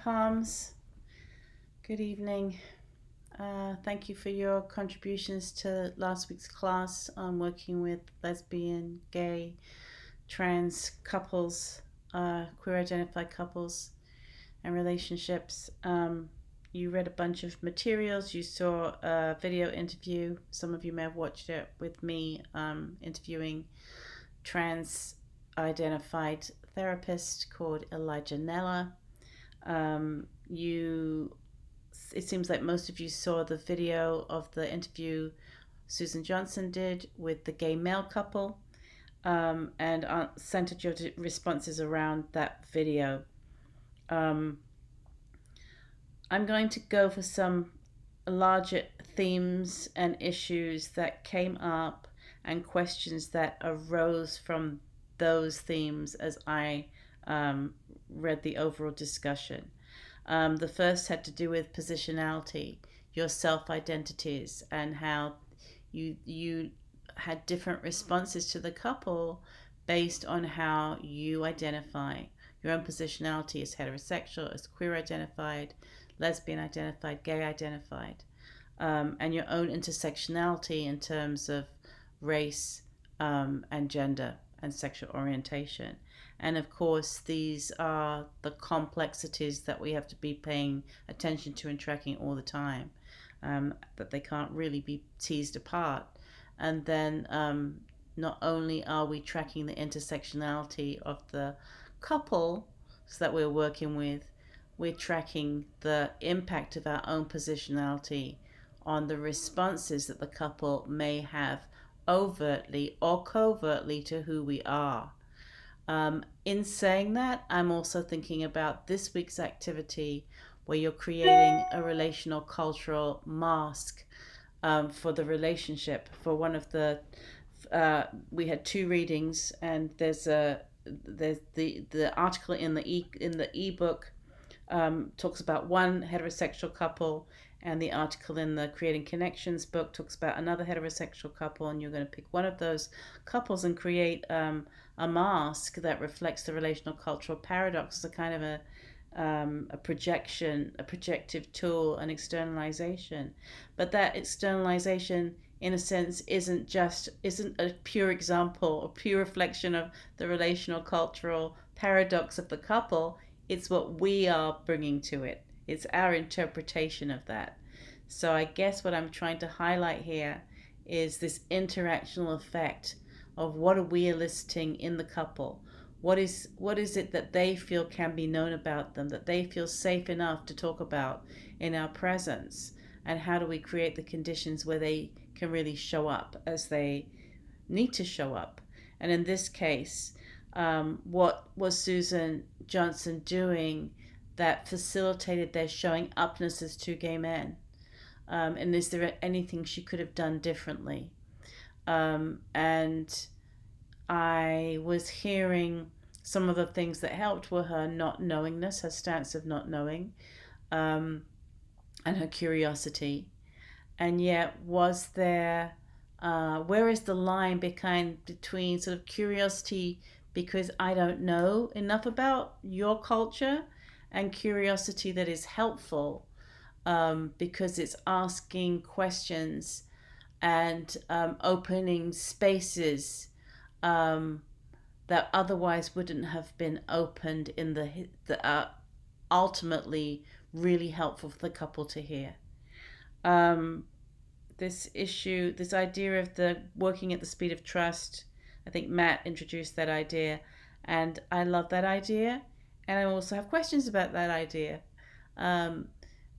Palms. Good evening. Thank you for your contributions to last week's class on working with lesbian, gay, trans couples, queer identified couples, and relationships. You read a bunch of materials. You saw a video interview. Some of you may have watched it with me interviewing trans identified therapist called Elijah Nella. It seems like most of you saw the video of the interview Susan Johnson did with the gay male couple, and centered your responses around that video. I'm going to go for some larger themes and issues that came up and questions that arose from those themes as I read the overall discussion. The first had to do with positionality, your self-identities, and how you had different responses to the couple based on how you identify your own positionality as heterosexual, as queer identified, lesbian identified, gay identified, and your own intersectionality in terms of race and gender and sexual orientation. And of course, these are the complexities that we have to be paying attention to and tracking all the time, that they can't really be teased apart. And then not only are we tracking the intersectionality of the couple that we're working with, we're tracking the impact of our own positionality on the responses that the couple may have overtly or covertly to who we are. In saying that, I'm also thinking about this week's activity where you're creating a relational cultural mask for the relationship. For one of the, we had two readings, and there's the article in the ebook talks about one heterosexual couple, and the article in the Creating Connections book talks about another heterosexual couple, and you're going to pick one of those couples and create a mask that reflects the relational cultural paradox as a kind of a projection, a projective tool, an externalization. But that externalization, in a sense, isn't a pure example or pure reflection of the relational cultural paradox of the couple. It's what we are bringing to it. It's our interpretation of that. So I guess what I'm trying to highlight here is this interactional effect of what are we eliciting in the couple. What is it that they feel can be known about them, that they feel safe enough to talk about in our presence? And how do we create the conditions where they can really show up as they need to show up? And in this case, what was Susan Johnson doing that facilitated their showing upness as two gay men? And is there anything she could have done differently? And I was hearing some of the things that helped were her not knowingness, her stance of not knowing, and her curiosity. And yet, was there, where is the line between sort of curiosity because I don't know enough about your culture, and curiosity that is helpful because it's asking questions and opening spaces that otherwise wouldn't have been opened in that are ultimately really helpful for the couple to hear. This idea of the working at the speed of trust, I think Matt introduced that idea, and I love that idea, and I also have questions about that idea.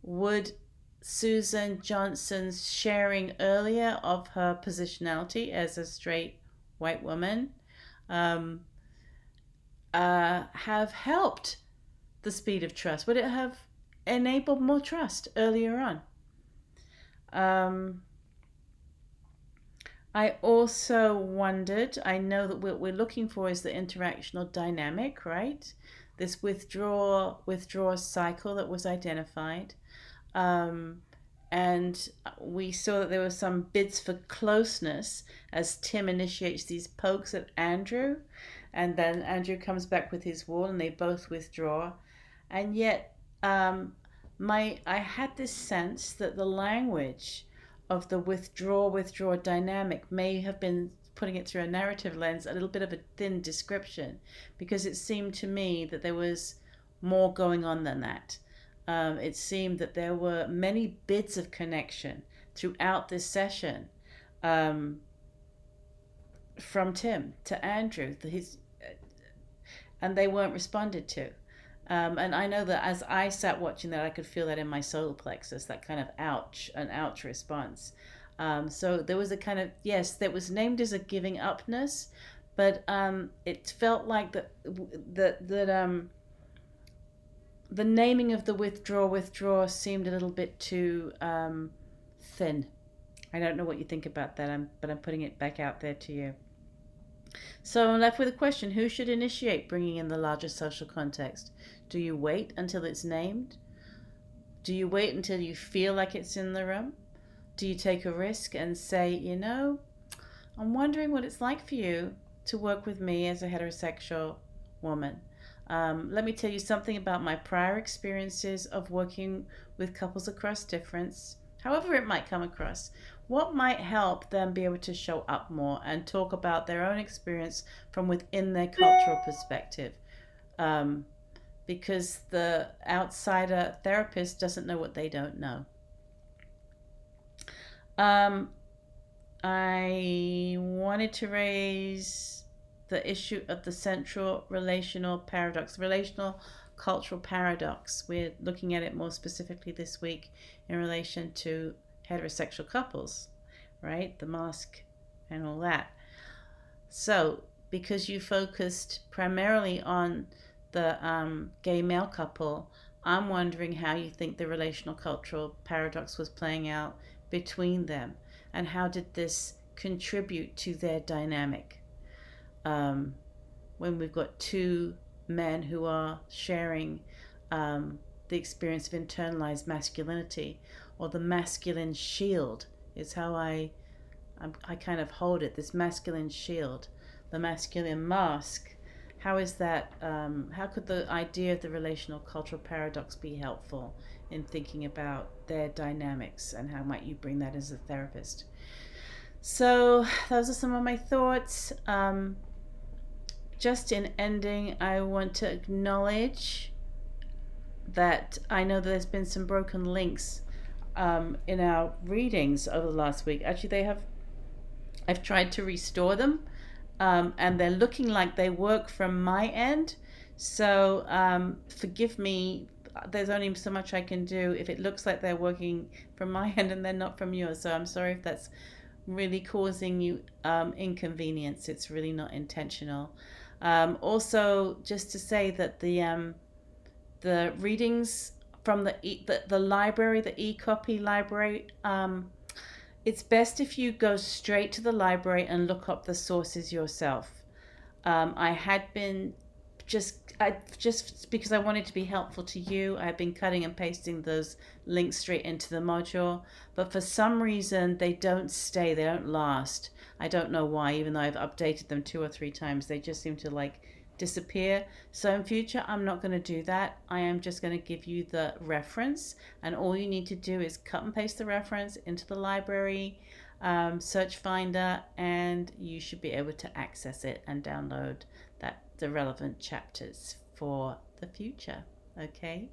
Would Susan Johnson's sharing earlier of her positionality as a straight white woman have helped the speed of trust? Would it have enabled more trust earlier on? I also wondered, I know that what we're looking for is the interactional dynamic, right? This withdraw cycle that was identified. And we saw that there were some bids for closeness as Tim initiates these pokes at Andrew, and then Andrew comes back with his wall and they both withdraw. And yet um, I had this sense that the language of the withdraw dynamic may have been putting it through a narrative lens, a little bit of a thin description, because it seemed to me that there was more going on than that. It seemed that there were many bits of connection throughout this session, um, from Tim to Andrew, and they weren't responded to. And I know that as I sat watching that, I could feel that in my solar plexus, that kind of an ouch response. So there was a kind of, yes, that was named as a giving upness, but it felt like that the naming of the withdraw seemed a little bit too thin. I don't know what you think about that, but I'm putting it back out there to you. So I'm left with a question: who should initiate bringing in the larger social context? Do you wait until it's named? Do you wait until you feel like it's in the room? Do you take a risk and say, I'm wondering what it's like for you to work with me as a heterosexual woman? Let me tell you something about my prior experiences of working with couples across difference, however it might come across. What might help them be able to show up more and talk about their own experience from within their cultural perspective? Um, because the outsider therapist doesn't know what they don't know. Um, I wanted to raise the issue of the central relational paradox, relational cultural paradox. We're looking at it more specifically this week in relation to heterosexual couples, right? The mask and all that. So, because you focused primarily on the gay male couple, I'm wondering how you think the relational cultural paradox was playing out between them, and how did this contribute to their dynamic, when we've got two men who are sharing the experience of internalized masculinity, or the masculine shield is how I kind of hold it, this masculine shield, the masculine mask. How is that, how could the idea of the relational cultural paradox be helpful in thinking about their dynamics, and how might you bring that as a therapist? So those are some of my thoughts. Just in ending, I want to acknowledge that I know that there's been some broken links in our readings over the last week. Actually, I've tried to restore them, and they're looking like they work from my end. So forgive me. There's only so much I can do if it looks like they're working from my end and they're not from yours. So I'm sorry if that's really causing you inconvenience. It's really not intentional. Also, just to say that the readings from the library, the e-copy library, it's best if you go straight to the library and look up the sources yourself. I had been just because I wanted to be helpful to you, I've been cutting and pasting those links straight into the module, but for some reason they don't stay, they don't last. I don't know why, even though I've updated them 2 or 3 times, they just seem to like disappear. So in future, I'm not going to do that. I am just going to give you the reference, and all you need to do is cut and paste the reference into the library search finder, and you should be able to access it and download the relevant chapters for the future. Okay,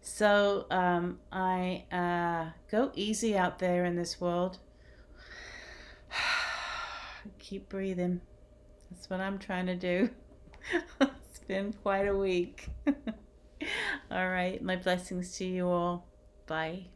so I go easy out there in this world. Keep breathing. That's what I'm trying to do. It's been quite a week. All right, my blessings to you all. Bye.